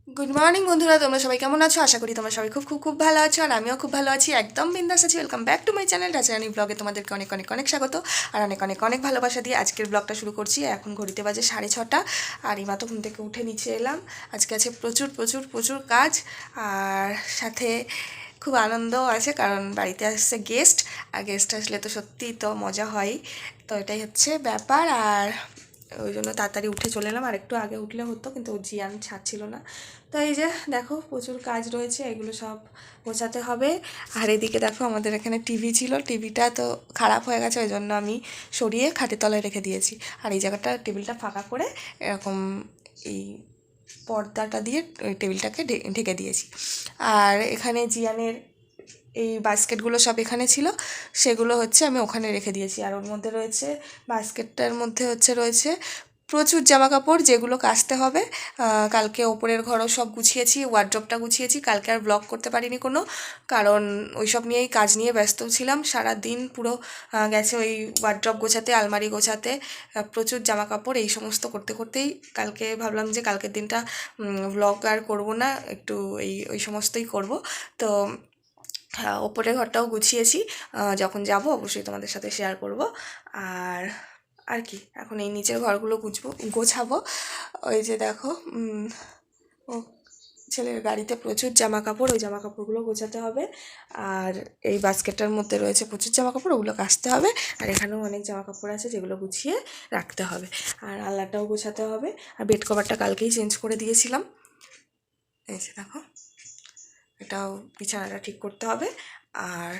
Good morning বন্ধুরা, তোমরা সবাই কেমন আছো? আশা করি তোমরা সবাই খুব খুব খুব ভালো আছো, আর আমিও খুব ভালো আছি, একদম বিন্দাস আছি। Welcome back to my channel Rajrani ব্লগে তোমাদেরকে অনেক অনেক অনেক স্বাগত আর অনেক অনেক অনেক ভালোবাসা দিয়ে আজকের ব্লগটা শুরু করছি। এখন ঘড়িতে বাজে 6:30, আর এই মাত্র ঘুম থেকে উঠে নিচে এলাম। আজকে আছে প্রচুর প্রচুর প্রচুর কাজ, আর সাথে খুব আনন্দও আছে কারণ বাড়িতে আসছে গেস্ট, আর গেস্ট আসলে তো সত্যিই তো মজা হয়। তো এটাই হচ্ছে ব্যাপার, আর ওই জন্য তাড়াতাড়ি উঠে চলে এলাম। আর একটু আগে উঠলে হতো, কিন্তু জিয়ান ছাড়ছিল না। তো এই যে দেখো প্রচুর কাজ রয়েছে, এগুলো সব গোছাতে হবে। আর এদিকে দেখো আমাদের এখানে টিভি ছিল, টিভিটা তো খারাপ হয়ে গেছে, ওই জন্য আমি সরিয়ে খাটের তলায় রেখে দিয়েছি। আর এই জায়গাটা টেবিলটা ফাঁকা করে এরকম এই পর্দাটা দিয়ে ওই টেবিলটাকে ঢেকে দিয়েছি। আর এখানে জিয়ানের এই বাস্কেটগুলো সব এখানে ছিল, সেগুলো হচ্ছে আমি ওখানে রেখে দিয়েছি। আর ওর মধ্যে রয়েছে, বাস্কেটটার মধ্যে রয়েছে প্রচুর জামা কাপড় যেগুলো কাচতে হবে। কালকে ওপরের ঘরও সব গুছিয়েছি, ওয়ার্ড্রপটা গুছিয়েছি। কালকে আর ব্লগ করতে পারিনি কোনো, কারণ ওই সব নিয়েই কাজ নিয়ে ব্যস্ত ছিলাম। সারা দিন পুরো গেছে ওই ওয়ার্ড্রপ গোছাতে, আলমারি গোছাতে, প্রচুর জামা কাপড় এই সমস্ত করতে করতেই কালকে ভাবলাম যে কালকের দিনটা ব্লগ আর করবো না, একটু ওই সমস্তই করব। তো হ্যাঁ, ওপরের ঘরটাও গুছিয়েছি, যখন যাব অবশ্যই তোমাদের সাথে শেয়ার করব। আর আর কি, এখন এই নিচের ঘরগুলো গোছাবো। ওই যে দেখো, ও ছেলের গাড়িতে প্রচুর জামা কাপড়, ওই জামা কাপড়গুলো গোছাতে হবে। আর এই বাস্কেটটার মধ্যে রয়েছে প্রচুর জামা কাপড়, ওগুলো কাচতে হবে। আর এখানেও অনেক জামা কাপড় আছে যেগুলো গুছিয়ে রাখতে হবে। আর আলনাটাও গোছাতে হবে। আর বেড কভারটা কালকেই চেঞ্জ করে দিয়েছিলাম। এই যে দেখো, এটাও বিছানাটা ঠিক করতে হবে। আর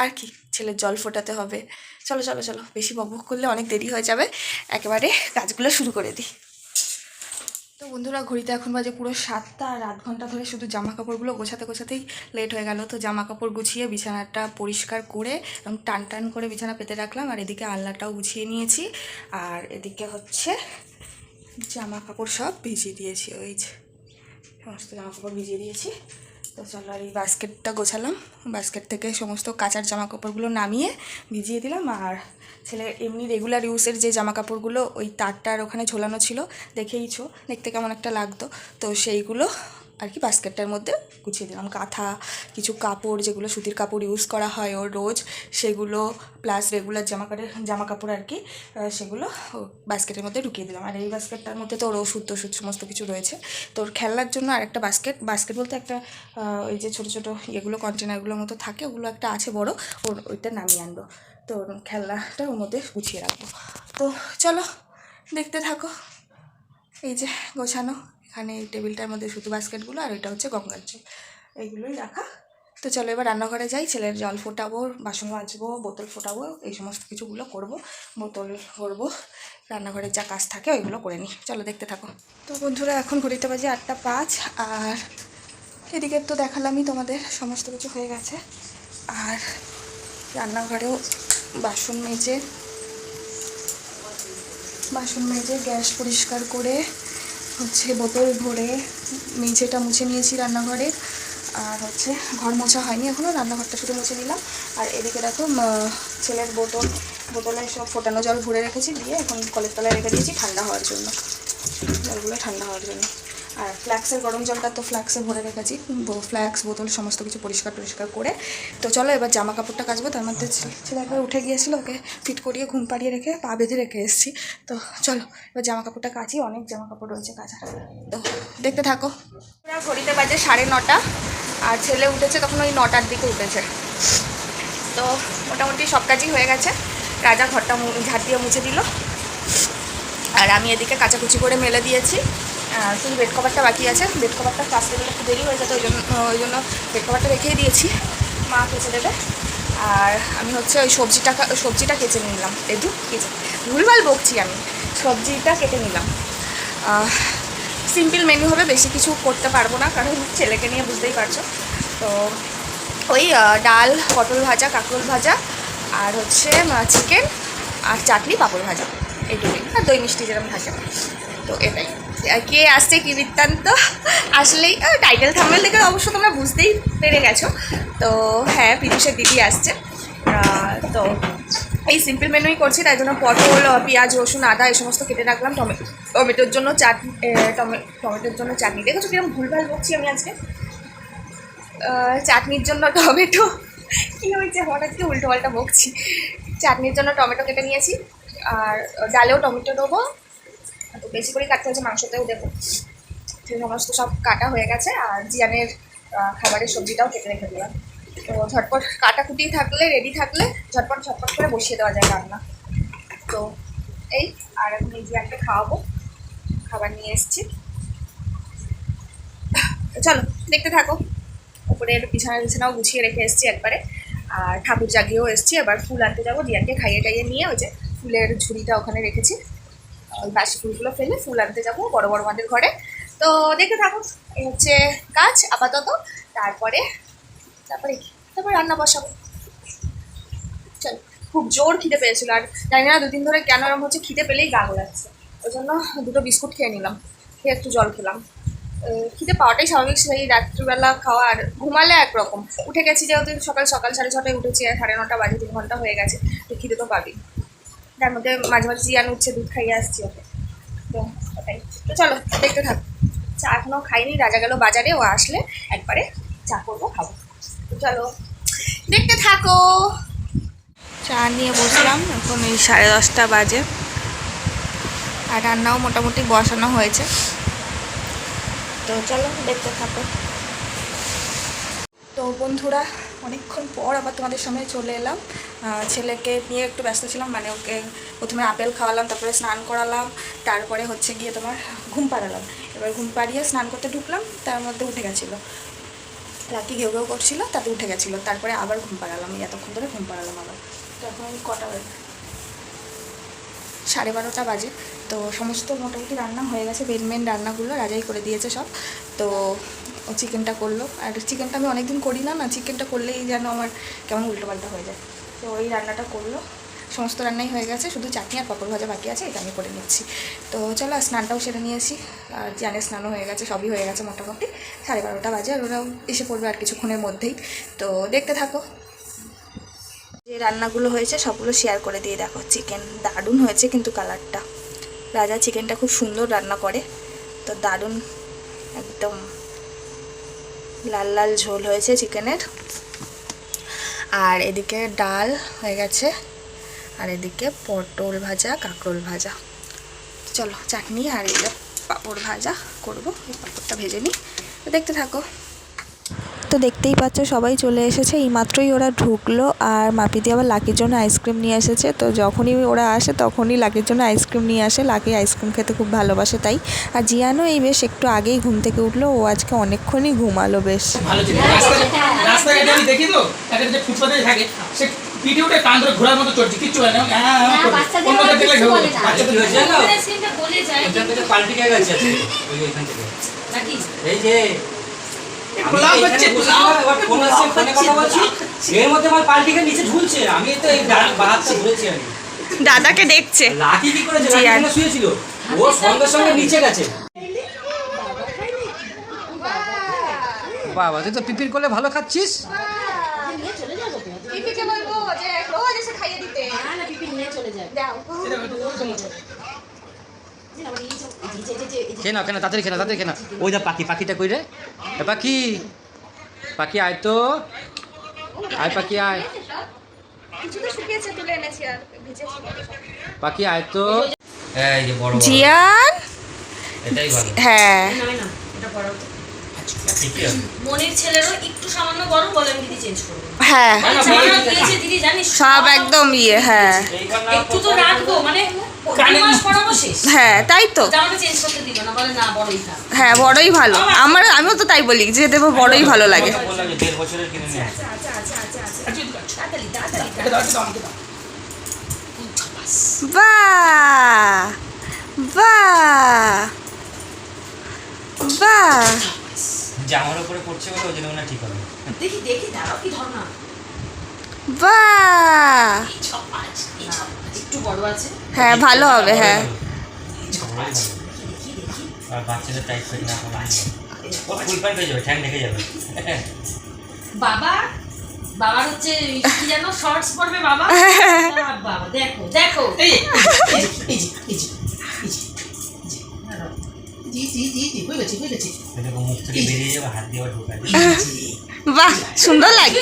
আর কি, ছেলের জল ফোটাতে হবে। চলো চলো চলো, বেশি বকবক করলে অনেক দেরি হয়ে যাবে, একেবারে কাজগুলো শুরু করে দিই। তো বন্ধুরা, ঘড়িতে এখন বাজে পুরো 7টা, আর আধ ঘন্টা ধরে শুধু জামা কাপড়গুলো গোছাতে গোছাতেই লেট হয়ে গেল। তো জামা কাপড় গুছিয়ে বিছানাটা পরিষ্কার করে এবং টান টান করে বিছানা পেতে রাখলাম। আর এদিকে আলনাটাও গুছিয়ে নিয়েছি। আর এদিকে হচ্ছে জামা কাপড় সব ভিজিয়ে দিয়েছি, ওই যে সমস্ত জামা কাপড় ভিজিয়ে দিয়েছি। তো চলো, আর এই বাস্কেটটা গোছালাম, বাস্কেট থেকে সমস্ত কাচার জামা কাপড়গুলো নামিয়ে ভিজিয়ে দিলাম। আর ছেলের এমনি রেগুলার ইউজের যে জামা কাপড়গুলো ওই তারটার ওখানে ঝোলানো ছিল, দেখেইছো দেখতে কেমন একটা লাগতো, তো সেইগুলো আর কি বাস্কেটটার মধ্যে গুছিয়ে দিলাম। কাঁথা, কিছু কাপড় যেগুলো সুতির কাপড় ইউজ করা হয় ওর রোজ, সেগুলো প্লাস রেগুলার জামা কাপড় আর কি, সেগুলো বাস্কেটের মধ্যে ঢুকিয়ে দিলাম। আর এই বাস্কেটটার মধ্যে তো ওর ওষুধ টষুধ সমস্ত কিছু রয়েছে। তো ওর খেলনার জন্য আর একটা বাস্কেট বলতে একটা ওই যে ছোটো ছোটো ইয়েগুলো কন্টেনারগুলোর মতো থাকে, ওগুলো একটা আছে বড়, ওইটা নামিয়ে আনবো। তো খেলনাটা ওর মধ্যে গুছিয়ে রাখবো। তো চলো দেখতে থাকো। এই যে গোছানো, এখানে এই টেবিলটার মধ্যে শুধু বাস্কেটগুলো, আর ওইটা হচ্ছে গঙ্গার জল, এইগুলোই রাখা। তো চলো এবার রান্নাঘরে যাই, ছেলের জল ফোটাবো, বাসন মাজবো, বোতল ফোটাবো, এই সমস্ত কিছুগুলো করবো, বোতল ভরবো, রান্নাঘরের যা কাজ থাকে ওইগুলো করে নিই। চলো দেখতে থাকো। তো বন্ধুরা, এখন ঘড়িতে বাজে 8টা 5, আর এদিকে তো দেখালামই তোমাদের সমস্ত কিছু হয়ে গেছে। আর রান্নাঘরেও বাসন মেজে গ্যাস পরিষ্কার করে হচ্ছে বোতল ভরে মেঝেটা মুছে নিয়েছি রান্নাঘরে। আর হচ্ছে ঘর মোছা হয়নি এখনও, রান্নাঘরটা শুধু মুছে নিলাম। আর এদিকে দেখো, ছেলের বোতলে সব ফোটানো জল ভরে রেখেছি, দিয়ে এখন কলের তলায় রেখে দিয়েছি ঠান্ডা হওয়ার জন্য, জলগুলো ঠান্ডা হওয়ার জন্য। আর ফ্ল্যাক্সের গরম জলটা তো ফ্ল্যাক্সে ভরে রেখেছি, ফ্ল্যাক্স বোতল সমস্ত কিছু পরিষ্কার করে। তো চলো এবার জামা কাপড়টা কাচবো। তার মধ্যে ছেলে একবার উঠে গিয়েছিলো, ওকে ফিট করিয়ে ঘুম পাড়িয়ে রেখে পা বেঁধে রেখে এসেছি। তো চলো এবার জামা কাপড়টা কাচি, অনেক জামা কাপড় রয়েছে কাচা। তো দেখতে থাকো। ঘড়িতে বাজে 9:30, আর ছেলে উঠেছে তখন ওই 9টার দিকে উঠেছে। তো মোটামুটি সব কাজই হয়ে গেছে। রাজা ঘরটা ঝাড় দিয়ে মুছে দিল, আর আমি এদিকে কাচাকুচি করে মেলে দিয়েছি। শুধু বেড কভারটা বাকি আছে, বেড কভারটা কাচতে গেলে একটু দেরি হয়ে যেত, ওই জন্য বেড কভারটা রেখেই দিয়েছি, মা কেচে দেবে। আর আমি হচ্ছে ওই সবজিটা কেচে নিলাম, ভুলভাল বকছি আমি, সবজিটা কেটে নিলাম। সিম্পল মেনু হবে, বেশি কিছু করতে পারবো না কারণ ছেলেকে নিয়ে বুঝতেই পারছো। তো ওই ডাল, পটল ভাজা, কাঁকরোল ভাজা, আর হচ্ছে চিকেন, আর চাটনি, পাঁপড় ভাজা, এইটুকুই, আর দই মিষ্টি যেরকম ভাজা। তো এটাই। কে আসছে কী বৃত্তান্ত, আসলেই টাইটেল থাম্বনেল দেখে অবশ্য তোমরা বুঝতেই পেরে গেছো। তো হ্যাঁ, পীযূষের দিদি আসছে। তো এই সিম্পল মেনুই করছি, তাই জন্য পটল, পেঁয়াজ, রসুন, আদা এই সমস্ত কেটে রাখলাম। টমেটোর জন্য চাটনি, টমেটোর জন্য চাটনি, দেখেছো কিরকম ভুলভাল বকছি আমি আজকে। চাটনির জন্য টমেটো, কী হয়েছে হঠাৎ কি উল্টো পাল্টা বকছি। চাটনির জন্য টমেটো কেটে নিয়েছি, আর ডালেও টমেটো দেবো, তো বেশি করে কাটতে হয়েছে, মাংসতেও দেবো। সমস্ত সব কাটা হয়ে গেছে, আর জিয়ানের খাবারের সবজিটাও কেটে রেখে দিলাম। তো ঝটপট কাটাকুটি থাকলে, রেডি থাকলে ঝটপট করে বসিয়ে দেওয়া যায় রান্না। তো এই, আর এখন এই জিয়ানকে খাওয়াবো, খাবার নিয়ে এসেছি। চলো দেখতে থাকো। উপরে বিছানাও গুছিয়ে রেখে এসেছি একবারে, আর ঠাকুর জাগিয়েও এসেছি। এবার ফুল আনতে যাবো, জিয়ানকে খাইয়ে টাইয়ে নিয়ে ওই যে ফুলের ঝুড়িটা ওখানে রেখেছি, ওই বাসি ফুলগুলো ফেলে ফুল আনতে যাবো বড় বড় মাদের ঘরে। তো দেখতে থাকো, এই হচ্ছে কাজ আপাতত। তারপরে রান্না বসাবো। চল, খুব জোর খিদে পেয়েছিল, আর জানি না 2 দিন ধরে কেন এরকম হচ্ছে, খিদে পেলেই গা গোলাচ্ছে। ওই জন্য 2টো বিস্কুট খেয়ে নিলাম, খেয়ে একটু জল খেলাম। খিদে পাওয়াটাই স্বাভাবিক, সেই রাত্রিবেলা খাওয়া। আর ঘুমালে একরকম, উঠে গেছি যেহেতু সকাল 6:30 উঠেছি, আর 9:30 বাজে, 3 ঘন্টা হয়ে গেছে, তো খিদে তো পাবি। তার মধ্যে মাঝে মাঝে জিয়ান উঠছে, দুধ খাইয়ে আসছি ওকে, তো ওটাই। তো চলো দেখতে থাকো। চা এখনও খাইনি, রাজা গেল বাজারে, ও আসলে একবারে চা করবো, খাবো। তো চলো দেখতে থাকো। চা নিয়ে বসলাম, এখন এই 10:30 বাজে, আর রান্নাও মোটামুটি বসানো হয়েছে। তো চলো দেখতে থাকো। তো বন্ধুরা, অনেকক্ষণ পর আবার তোমাদের সামনে চলে এলাম। ছেলেকে নিয়ে একটু ব্যস্ত ছিলাম, মানে ওকে প্রথমে আপেল খাওয়ালাম, তারপরে স্নান করালাম, তারপরে হচ্ছে গিয়ে তোমার ঘুম পাড়ালাম। এবার ঘুম পাড়িয়ে স্নান করতে ঢুকলাম, তার মধ্যে উঠে গেছিলো, রাতে ঘেউ ঘেউ করছিলো, তাতে উঠে গেছিলো। তারপরে আবার ঘুম পাড়ালাম, এতক্ষণ ধরে ঘুম পাড়ালাম আবার। তো এখন কটা বাজে? 12:30 বাজে। তো সমস্ত মোটামুটি রান্না হয়ে গেছে, মেন রান্নাগুলো রাজাই করে দিয়েছে সব। তো ও চিকেনটা করলো, আর চিকেনটা আমি অনেকদিন করি না, চিকেনটা করলেই যেন আমার কেমন উল্টোপাল্টা হয়ে যায়। তো ওই রান্নাটা করলো, সমস্ত রান্নাই হয়ে গেছে, শুধু চাটনি আর পাঁপড় ভাজা বাকি আছে, এটা আমি করে নিচ্ছি। তো চলো, স্নানটাও সেরে নিয়েছি, আর জানের স্নানও হয়ে গেছে, সবই হয়ে গেছে মোটামুটি। 12:30 বাজে, আর ওরাও এসে পড়বে আর কিছুক্ষণের মধ্যেই। তো দেখতে থাকো। যে রান্নাগুলো হয়েছে সবগুলো শেয়ার করে দিয়ে দেখো। চিকেন দারুণ হয়েছে কিন্তু কালারটা, রাজা চিকেনটা খুব সুন্দর রান্না করে, তো দারুণ একদম লাল লাল ঝোল হয়েছে চিকেনের। আর এদিকে ডাল হয়ে গেছে, আর এদিকে পটল ভাজা, কাঁকরোল ভাজা। চলো চাটনি আর এই পাঁপড় ভাজা করবো, এই পাঁপড়টা ভেজে নিই, তো দেখতে থাকো। তো দেখতেই পাচ্ছ সবাই চলে এসেছে, এইমাত্রই ওরা ঢুকলো, আর মাপিদি আবার লাকির জন্য আইসক্রিম নিয়ে এসেছে। তো যখনই ওরা আসে তখনই লাকির জন্য আইসক্রিম নিয়ে আসে, লাকি আইসক্রিম খেতে খুব ভালোবাসে তাই। আর জিয়ানও এই বেশ একটু আগেই ঘুম থেকে উঠলো, ও আজকে অনেকক্ষণই ঘুমালো বেশ। দাদাকে দেখছে, বাবা তুই তো পিপির করলে ভালো খাচ্ছিস। কেন তাড়াতাড়ি কেনা ওই দা পাখিটা কই রে, পাখি আয় তো, আয় পাখি আয়, পাখি আয় তো। জিয়ান, হ্যাঁ মনির ছেলেরও একটু সামান্য বড়, বলে আমি দিদি চেঞ্জ করব। হ্যাঁ দিদি জানিস সব একদম ইয়ে, হ্যাঁ একটু তো রাখবো, মানে হ্যাঁ তাই তো, হ্যাঁ বড়ই ভালো। আমিও তো তাই বলি যে দেবো, বড়ই ভালো লাগে। বাহ বাহ বাহ, জামার উপরে পড়ছে বলে ওই জন্য ঠিক হবে। দেখি দাঁড়াও কি ধরনা। বাহ, একটু বড় আছে, হ্যাঁ ভালো হবে, হ্যাঁ আর বাচ্চাদের টাইট ফিট না করলে ও ফুল প্যান্ট হয়ে যাবে, ঠ্যাং ঢেকে যাবে। বাবা বাবার হচ্ছে কি জানো শর্টস পড়বে বাবা বাবা দেখো দেখো এই এই এই জি জি জি জি হয়ে গেছে এরকম মুখ থেকে বেরিয়ে যাবে, হাত দিয়ে আবার ঢোকায়। বাহ সুন্দর লাগছে,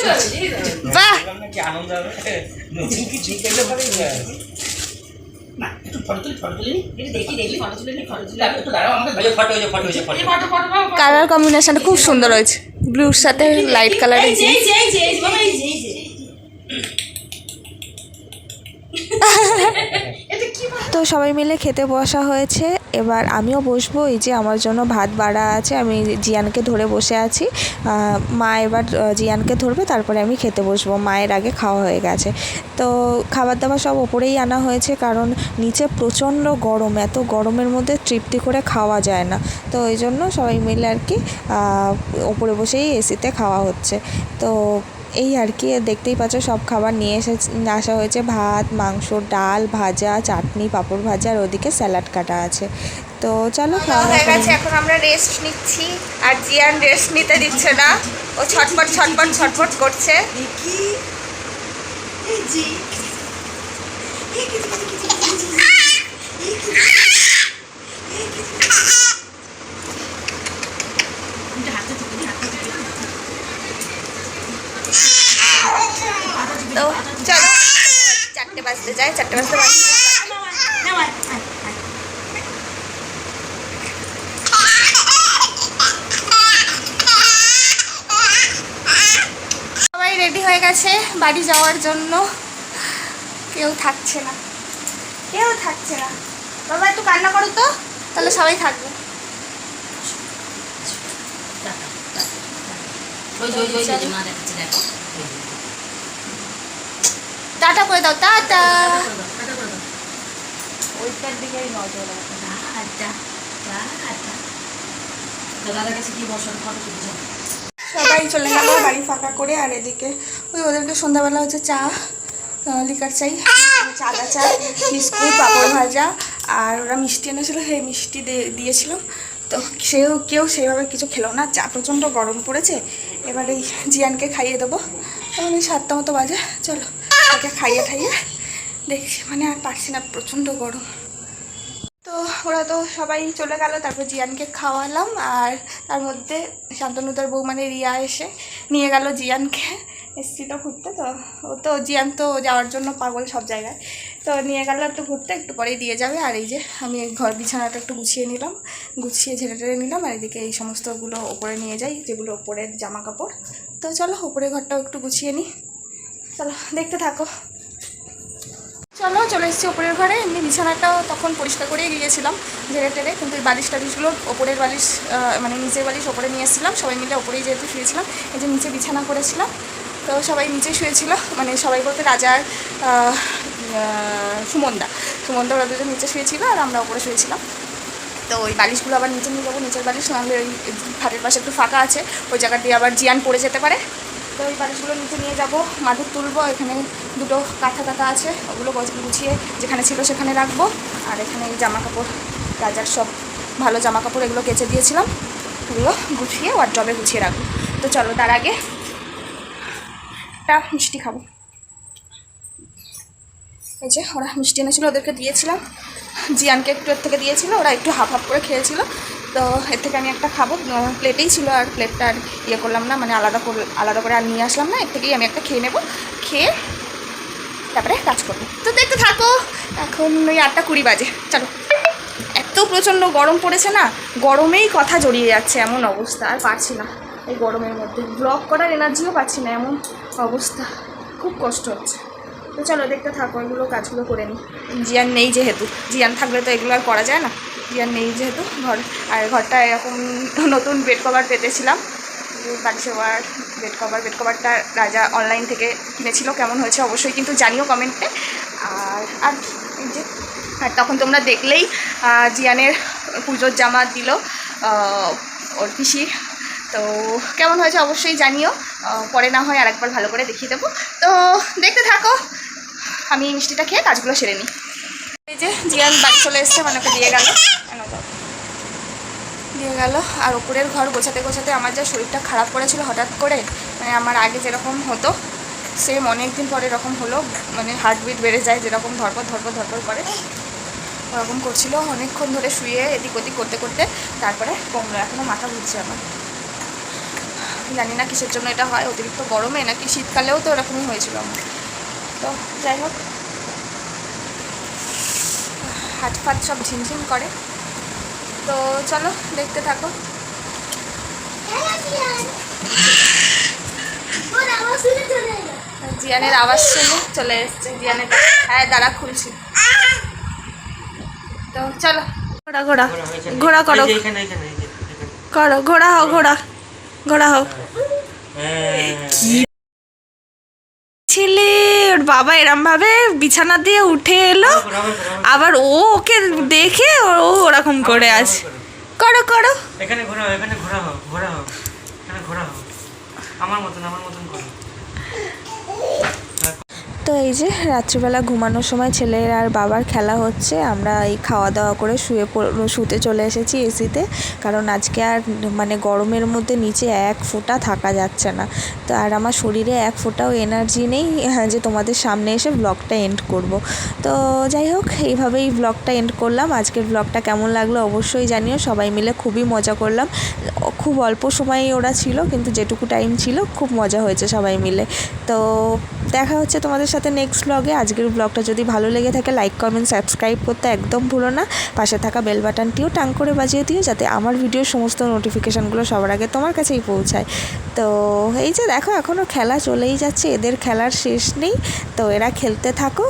বাহ কি আনন্দ হবে, নতুন কিছু দেখলে পরে না একটু ফটো তুলি এটা দেখি দেখি ফটো তুলে নি ফটো তুলে একটু দাঁড়াও আমাকে ওই যে ফটো এই ফটো ফটো বাবা কালার কম্বিনেশনটা খুব সুন্দর হয়েছে, ব্লুর সাথে লাইট কালারের এই যে এই যে এই যে এই যে বাবা এই যে এই যে এটা কি তো সবাই মিলে খেতে বসা হয়েছে। এবার আমিও বসবো, এই যে আমার জন্য ভাত বাড়া আছে, আমি জিয়ানকে ধরে বসে আছি। মা এবার জিয়ানকে ধরবে, তারপরে আমি খেতে বসবো, মায়ের আগে খাওয়া হয়ে গেছে। তো খাবার দাবার সব ওপরেই আনা হয়েছে, কারণ নিচে প্রচণ্ড গরম, এত গরমের মধ্যে তৃপ্তি করে খাওয়া যায় না। তো ওই জন্য সবাই মিলে আর কি ওপরে বসেই এসিতে খাওয়া হচ্ছে। তো এই আর কি, দেখতেই পাচ্ছ সব খাবার নিয়ে আসা হয়েছে, ভাত, মাংস, ডাল, ভাজা, চাটনি, পাঁপড় ভাজা, আর ওদিকে স্যালাড কাটা আছে। তো চলো খাওয়া হয়ে গেছে, এখন আমরা রেস্ট নিচ্ছি। আর জিয়ান রেস্ট নিতে দিচ্ছে না, ও ছটফট ছটফট ছটফট করছে। দেখি এই যে তো চলো 4টে বাজতে যায়, 4টে বাজতে সবাই রেডি হয়ে গেছে বাড়ি যাওয়ার জন্য। কেউ থাকছে না, কেউ থাকছে না। বাবা একটু কান্না করো তো, তাহলে সবাই থাকবে। ওই যে ওই যে মা দেখাচ্ছে দেখো টাটা করে দাও, টাটা। টাটা করে দাও ওইটার দিকেই নজর আচ্ছা আচ্ছা তো দাদার কাছে কি বসার ফটো তুলতে যাও সবাই চলে গেল বাড়ি ফাঁকা করে। আর এদিকে ওই ওদেরকে সন্ধ্যাবেলা হচ্ছে চা, লিকার চাই, চাঁদা চা, বিস্কুট, পাঁপড় ভাজা, আর ওরা মিষ্টি এনেছিলো, সেই মিষ্টি দিয়েছিলাম। তো কেউ সেইভাবে কিছু খেলো না, চা প্রচণ্ড গরম পড়েছে। এবার এই জিয়ানকে খাইয়ে দেবো, তখন এই 7টা মতো বাজে। চলো ওকে খাইয়ে দেখছি, মানে আর পারছি না, প্রচণ্ড গরম। তো ওরা তো সবাই চলে গেল, তারপর জিয়ানকে খাওয়ালাম। আর তার মধ্যে শান্তনুদার বউ মানে রিয়া এসে নিয়ে গেল জিয়ানকে, এসেছিল ঘুরতে। তো ও তো জিয়ান তো যাওয়ার জন্য পাগল সব জায়গায়, তো নিয়ে গেল একটু ঘুরতে, একটু পরেই দিয়ে যাবে। আর এই যে আমি ঘর বিছানাটা একটু গুছিয়ে নিলাম, গুছিয়ে ঝেড়ে টেড়ে নিলাম। আর এদিকে এই সমস্তগুলো ওপরে নিয়ে যাই, যেগুলো ওপরের জামা কাপড়। তো চলো ওপরের ঘরটাও একটু গুছিয়ে নিই, চলো দেখতে থাকো। চলো চলে এসেছি ওপরের ঘরে। এমনি বিছানাটাও তখন পরিষ্কার করেই গিয়েছিলাম ঝেড়ে টেড়ে, কিন্তু এই বালিশ টালিশগুলো ওপরের বালিশ মানে নিচের বালিশ ওপরে নিয়ে এসেছিলাম, সবাই মিলে ওপরেই যেহেতু শুয়েছিলাম। এই যে নিচে বিছানা করেছিলাম, তো সবাই নিচে শুয়েছিল, মানে সবাই বলতে রাজার সুমনদা ওরা দুজন নিচে শুয়েছিল, আর আমরা ওপরে শুয়েছিলাম। তো ওই বালিশগুলো আবার নিচে নিয়ে যাবো, নিচের বালিশ, নাহলে ওই খাটের পাশে একটু ফাঁকা আছে, ওই জায়গা দিয়ে আবার জিয়ান পড়ে যেতে পারে। তো ওই বালিশগুলো নিচে নিয়ে যাবো, মাদুর তুলবো। এখানে দুটো কাঁথা আছে, ওগুলো গুছিয়ে যেখানে ছিল সেখানে রাখবো। আর এখানে এই জামা কাপড়, রাজার সব ভালো জামা কাপড়, এগুলো কেচে দিয়েছিলাম, এগুলো গুছিয়ে ওয়ার্ড্রবে গুছিয়ে রাখবো। তো চলো তার আগে একটা মিষ্টি খাবো। এই যে ওরা মিষ্টি এনেছিলো, ওদেরকে দিয়েছিলাম, জিয়ানকে একটু এর থেকে দিয়েছিল, ওরা একটু হাফ হাফ করে খেয়েছিল। তো এর থেকে আমি একটা খাবো, প্লেটেই ছিল, আর প্লেটটা আর ইয়ে করলাম না, মানে আলাদা করে আর নিয়ে আসলাম না, এর থেকেই আমি একটা খেয়ে নেবো, খেয়ে তারপরে কাজ করবো। তো দেখতে থাকো, এখন ওই 8:20 বাজে। চলো, এত প্রচণ্ড গরম পড়েছে না, গরমেই কথা জড়িয়ে যাচ্ছে, এমন অবস্থা, আর পারছি না এই গরমের মধ্যে ব্লগ করার এনার্জিও পাচ্ছি না, এমন অবস্থা, খুব কষ্ট হচ্ছে। তো চলো দেখতে থাকো, এগুলো কাজগুলো করে নিই। জিয়ান নেই যেহেতু, জিয়ান থাকলে তো এগুলো আর করা যায় না, জিয়ান নেই যেহেতু ঘরটা এরকম নতুন বেড কভার পেতেছিলাম, বালিশের বেড কভারটা রাজা অনলাইন থেকে কিনেছিল, কেমন হয়েছে অবশ্যই কিন্তু জানিও কমেন্টে। আর এই যে, আর তখন তোমরা দেখলেই জিয়ানের পুজোর জামা দিল ওর পিসি, তো কেমন হয়েছে অবশ্যই জানিও, পরে না হয় আরেকবার ভালো করে দেখিয়ে দেবো। তো দেখতে থাকো, আমি মিষ্টিটা খেয়ে কাজগুলো সেরে নিই। এই যে জিয়ান বাড়ি চলে এসছে, মানে ওকে দিয়ে গেল। আর ওপরের ঘর গোছাতে আমার যা শরীরটা খারাপ করেছিল হঠাৎ করে, মানে আমার আগে যেরকম হতো সেম অনেক দিন পরে এরকম হলো, মানে হার্টবিট বেড়ে যায় যেরকম ধরপর ধরপর ধরপর করে, ওরকম করছিল অনেকক্ষণ ধরে শুয়ে এদিক ওদিক করতে করতে, তারপরে কমলো। এখনও মাথা ঘুরছে আমার, জানি না কিসের জন্য এটা হয়, অতিরিক্ত গরমে নাকি শীতকালেও তো এরকমই হয়েছিল আমার। তো যাই হোক, হাত ফাত সব ঝিমঝিম করে। তো চলো দেখতে থাকো। জিয়ানের আওয়াজ শুনে চলে এসছে। জিয়ানের, হ্যাঁ দাঁড়া খুলছি। তো চলো, ঘোড়া ঘোড়া ঘোড়া করো, করো ঘোড়া হও, ঘোড়া ঘোড়া হও। ছেলে ওর বাবা এরম ভাবে বিছানা দিয়ে উঠে এলো, আবার ও ওকে দেখে ও ওরকম করে আছে। করো করো, এখানে ঘোরাও, এখানে ঘোরাও, ঘোরাও, এখানে ঘোরাও, আমার মতন করো। তো এই যে রাত্রিবেলা ঘুমানোর সময় ছেলের আর বাবার খেলা হচ্ছে। আমরা এই খাওয়া দাওয়া করে শুতে চলে এসেছি এসিতে, কারণ আজকে আর মানে গরমের মধ্যে নিচে এক ফোঁটা থাকা যাচ্ছে না। তো আর আমার শরীরে এক ফোঁটাও এনার্জি নেই যে তোমাদের সামনে এসে ব্লগটা এন্ড করব। তো যাই হোক, এইভাবেই ব্লগটা এন্ড করলাম। আজকের ব্লগটা কেমন লাগলো অবশ্যই জানিও। সবাই মিলে খুবই মজা করলাম, খুব অল্প সময়ই ওরা ছিল, কিন্তু যেটুকু টাইম ছিল খুব মজা হয়েছে সবাই মিলে। তো দেখা হচ্ছে তোমাদের সাথে নেক্সট ব্লগে। আজকের ব্লগটা যদি ভালো লেগে থাকে লাইক কমেন্ট সাবস্ক্রাইব করতে একদম ভুলো না। পাশে থাকা বেল বাটনটিও টাং করে বাজিয়ে দিও, যাতে আমার ভিডিওর সমস্ত নোটিফিকেশানগুলো সবার আগে তোমার কাছেই পৌঁছায়। তো এই যে দেখো, এখনও খেলা চলেই যাচ্ছে, এদের খেলার শেষ নেই। তো এরা খেলতে থাকো,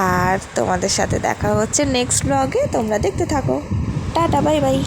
আর তোমাদের সাথে দেখা হচ্ছে নেক্সট ব্লগে। তোমরা দেখতে থাকো। Tata, bye bye.